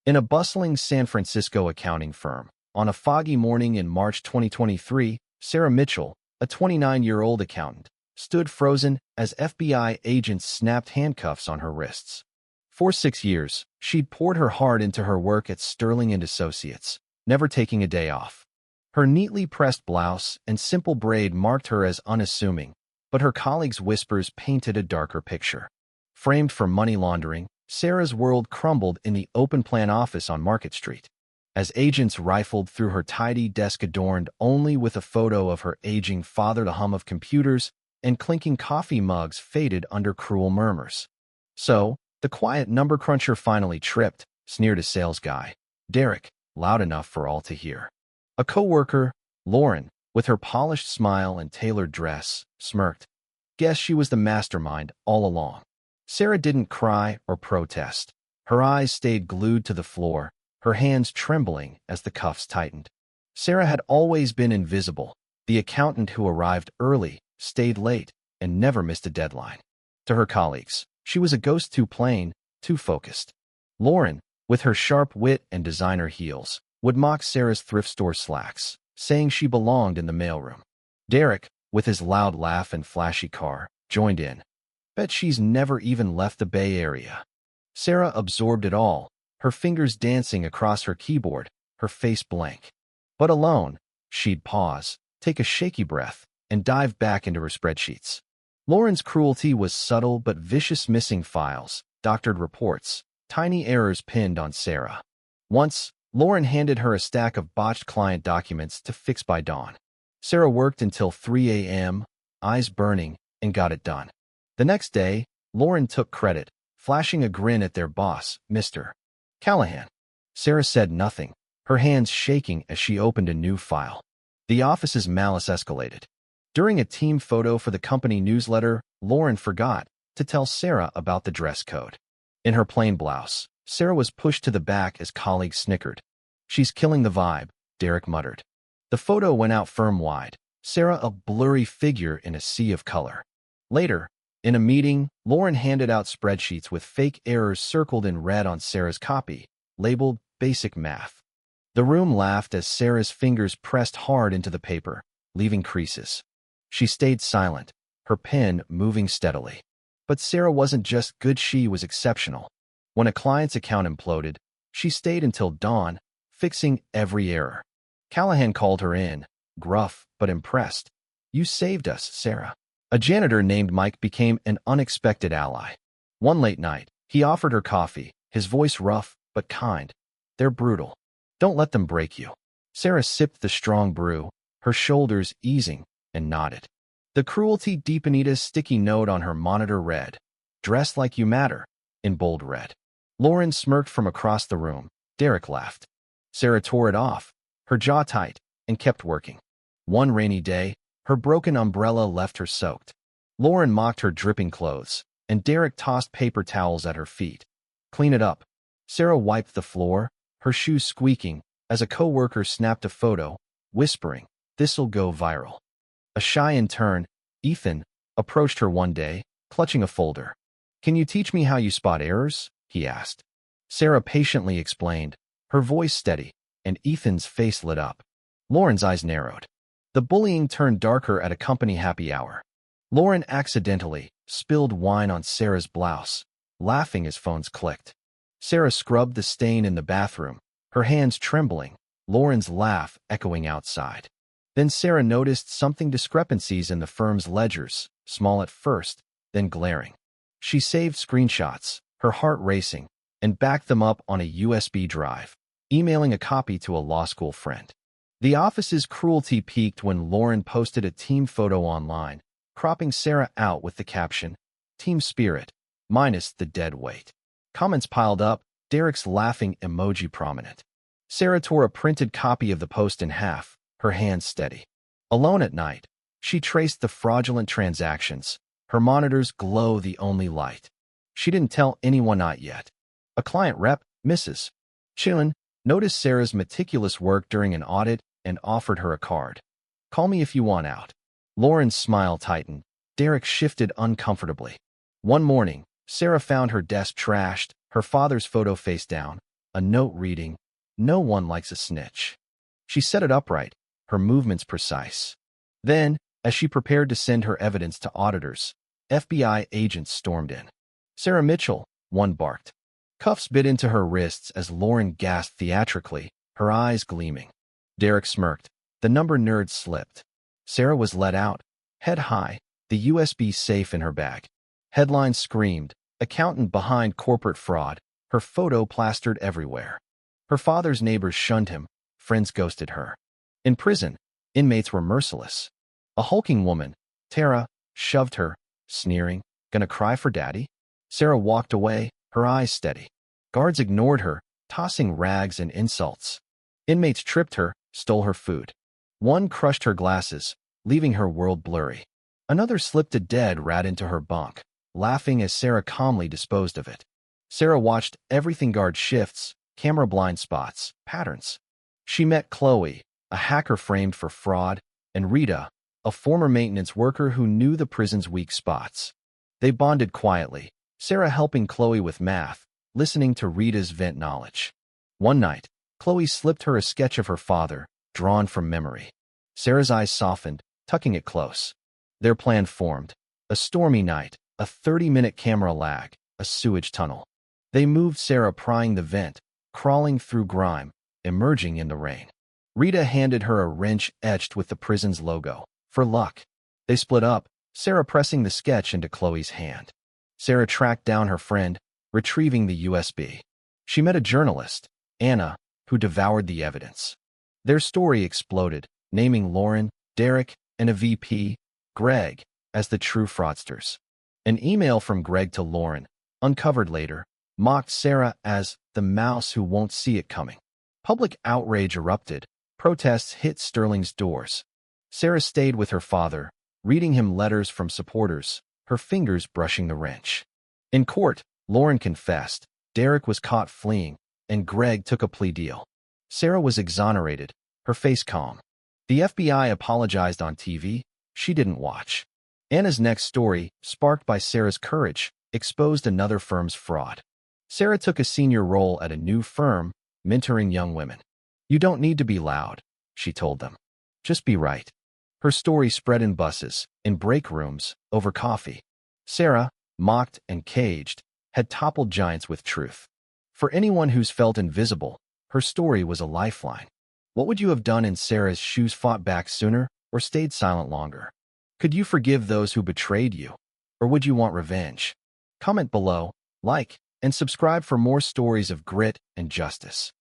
In a bustling San Francisco accounting firm, on a foggy morning in March 2023, Sarah Mitchell, a 29-year-old accountant, stood frozen as FBI agents snapped handcuffs on her wrists. For 6 years, she'd poured her heart into her work at Sterling and Associates, never taking a day off. Her neatly pressed blouse and simple braid marked her as unassuming, but her colleagues' whispers painted a darker picture. Framed for money laundering, Sarah's world crumbled in the open-plan office on Market Street. As agents rifled through her tidy desk adorned only with a photo of her aging father, the hum of computers and clinking coffee mugs faded under cruel murmurs. So, the quiet number cruncher finally tripped, sneered a sales guy, Derek, loud enough for all to hear. A coworker, Lauren, with her polished smile and tailored dress, smirked. Guess she was the mastermind all along. Sarah didn't cry or protest. Her eyes stayed glued to the floor, her hands trembling as the cuffs tightened. Sarah had always been invisible, the accountant who arrived early, stayed late, and never missed a deadline. To her colleagues, she was a ghost too plain, too focused. Lauren, with her sharp wit and designer heels, would mock Sarah's thrift store slacks, saying she belonged in the mailroom. Derek, with his loud laugh and flashy car, joined in. Bet she's never even left the Bay Area. Sarah absorbed it all, her fingers dancing across her keyboard, her face blank. But alone, she'd pause, take a shaky breath, and dive back into her spreadsheets. Lauren's cruelty was subtle but vicious: missing files, doctored reports, tiny errors pinned on Sarah. Once, Lauren handed her a stack of botched client documents to fix by dawn. Sarah worked until 3 a.m., eyes burning, and got it done. The next day, Lauren took credit, flashing a grin at their boss, Mr. Callahan. Sarah said nothing, her hands shaking as she opened a new file. The office's malice escalated. During a team photo for the company newsletter, Lauren forgot to tell Sarah about the dress code. In her plain blouse, Sarah was pushed to the back as colleagues snickered. She's killing the vibe, Derek muttered. The photo went out firm-wide, Sarah a blurry figure in a sea of color. Later, in a meeting, Lauren handed out spreadsheets with fake errors circled in red on Sarah's copy, labeled Basic Math. The room laughed as Sarah's fingers pressed hard into the paper, leaving creases. She stayed silent, her pen moving steadily. But Sarah wasn't just good, she was exceptional. When a client's account imploded, she stayed until dawn, fixing every error. Callahan called her in, gruff but impressed. You saved us, Sarah. A janitor named Mike became an unexpected ally. One late night, he offered her coffee, his voice rough but kind. They're brutal. Don't let them break you. Sarah sipped the strong brew, her shoulders easing, and nodded. The cruelty deepened. A sticky note on her monitor read, "Dress like you matter," in bold red. Lauren smirked from across the room. Derek laughed. Sarah tore it off, her jaw tight, and kept working. One rainy day, her broken umbrella left her soaked. Lauren mocked her dripping clothes, and Derek tossed paper towels at her feet. Clean it up. Sarah wiped the floor, her shoes squeaking, as a coworker snapped a photo, whispering, "This'll go viral." A shy intern, Ethan, approached her one day, clutching a folder. "Can you teach me how you spot errors?" he asked. Sarah patiently explained, her voice steady, and Ethan's face lit up. Lauren's eyes narrowed. The bullying turned darker at a company happy hour. Lauren accidentally spilled wine on Sarah's blouse, laughing as phones clicked. Sarah scrubbed the stain in the bathroom, her hands trembling, Lauren's laugh echoing outside. Then Sarah noticed something: discrepancies in the firm's ledgers, small at first, then glaring. She saved screenshots, her heart racing, and backed them up on a USB drive, emailing a copy to a law school friend. The office's cruelty peaked when Lauren posted a team photo online, cropping Sarah out with the caption, "Team spirit, minus the dead weight." Comments piled up, Derek's laughing emoji prominent. Sarah tore a printed copy of the post in half, her hands steady. Alone at night, she traced the fraudulent transactions, her monitor's glow the only light. She didn't tell anyone, not yet. A client rep, Mrs. Chilin, noticed Sarah's meticulous work during an audit and offered her a card. "Call me if you want out." Lauren's smile tightened. Derek shifted uncomfortably. One morning, Sarah found her desk trashed, her father's photo face down, a note reading, "No one likes a snitch." She set it upright, her movements precise. Then, as she prepared to send her evidence to auditors, FBI agents stormed in. "Sarah Mitchell," one barked. Cuffs bit into her wrists as Lauren gasped theatrically, her eyes gleaming. Derek smirked. The number nerd slipped. Sarah was let out, head high, the USB safe in her bag. Headlines screamed, "Accountant behind corporate fraud," her photo plastered everywhere. Her father's neighbors shunned him, friends ghosted her. In prison, inmates were merciless. A hulking woman, Tara, shoved her, sneering, "Gonna cry for daddy?" Sarah walked away, her eyes steady. Guards ignored her, tossing rags and insults. Inmates tripped her, stole her food. One crushed her glasses, leaving her world blurry. Another slipped a dead rat into her bunk, laughing as Sarah calmly disposed of it. Sarah watched everything: guard shifts, camera blind spots, patterns. She met Chloe, a hacker framed for fraud, and Rita, a former maintenance worker who knew the prison's weak spots. They bonded quietly, Sarah helping Chloe with math, listening to Rita's vent knowledge. One night, Chloe slipped her a sketch of her father, drawn from memory. Sarah's eyes softened, tucking it close. Their plan formed. A stormy night, a 30-minute camera lag, a sewage tunnel. They moved Sarah prying the vent, crawling through grime, emerging in the rain. Rita handed her a wrench etched with the prison's logo. For luck. They split up, Sarah pressing the sketch into Chloe's hand. Sarah tracked down her friend, retrieving the USB. She met a journalist, Anna, who devoured the evidence. Their story exploded, naming Lauren, Derek, and a VP, Greg, as the true fraudsters. An email from Greg to Lauren, uncovered later, mocked Sarah as the mouse who won't see it coming. Public outrage erupted. Protests hit Sterling's doors. Sarah stayed with her father, reading him letters from supporters, her fingers brushing the wrench. In court, Lauren confessed, Derek was caught fleeing, and Greg took a plea deal. Sarah was exonerated, her face calm. The FBI apologized on TV. She didn't watch. Anna's next story, sparked by Sarah's courage, exposed another firm's fraud. Sarah took a senior role at a new firm, mentoring young women. "You don't need to be loud," she told them. "Just be right." Her story spread in buses, in break rooms, over coffee. Sarah, mocked and caged, had toppled giants with truth. For anyone who's felt invisible, her story was a lifeline. What would you have done in Sarah's shoes? Fought back sooner, or stayed silent longer? Could you forgive those who betrayed you? Or would you want revenge? Comment below, like, and subscribe for more stories of grit and justice.